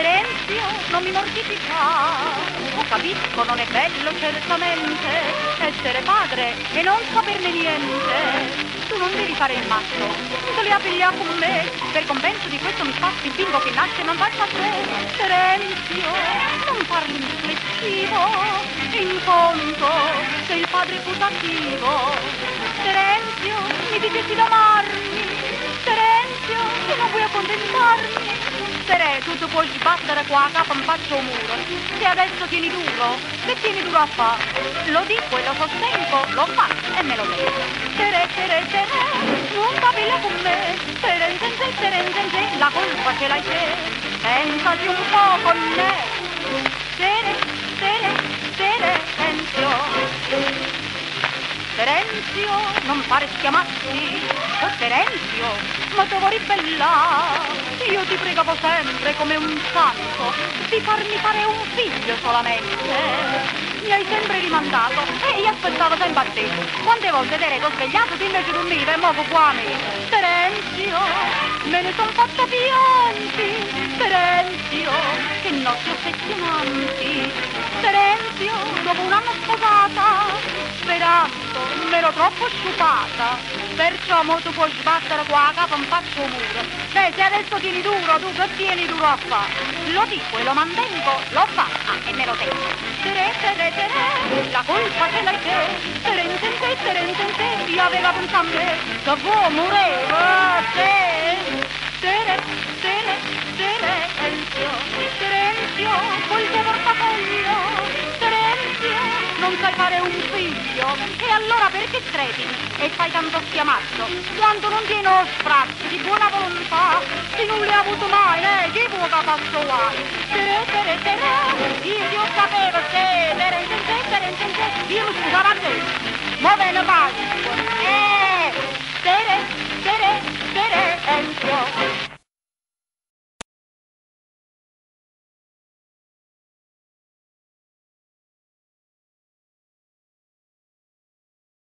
Terenzio, non mi mortificare. Capisco, non è bello certamente essere padre e non saperne niente. Tu non devi fare il matto, tu te li appiglia con me. Per compenso di questo mi spazzi il bimbo che nasce e non basta a te. Terenzio, non parli in riflessivo, in fondo sei il padre putativo. Terenzio, mi dicesti d'amarmi. Terenzio, che non vuoi accontentarmi. Tu puoi sbattere qua a capo un faccio un muro. Se adesso tieni duro, che tieni duro a fare? Lo dico e lo sostengo, lo fa e me lo dico. Tere, non parla con me. Tere, la colpa ce l'hai te. Pensati un po' con me. Terenzio, non fare schiamazzi. Oh, Terenzio, ma te vuoi ribellare? Io ti pregavo sempre come un santo di farmi fare un figlio solamente. Mi hai sempre rimandato e io aspettavo sempre a te. Quante volte ti eri svegliato, ti invece dormiva e moco qua a me. Terenzio, me ne son fatto pianti. Terenzio, che notti ossessionanti. Terenzio, dopo un anno sposata, sperando, m'ero troppo sciupata. Perciò mo tu puoi sbattere qua a capo un faccio muro. Beh, se adesso tieni duro, tu che tieni duro a fare? Lo dico e lo mantengo, lo fa, e me lo tengo. La colpa ce l'hai te. Io aveva pensato a me, che vuoi morire, Terenzio, col tuo portafoglio. Terenzio, non sai fare un figlio. E allora perché trepidi e fai tanto schiamazzo? Quando non tieni uno sprazzo di buona volontà, se non l'hai avuto mai, chi può che faccio guai? Io ti ho sapevo, io mi scusavo a te. Mo' ve ne vai. Tere.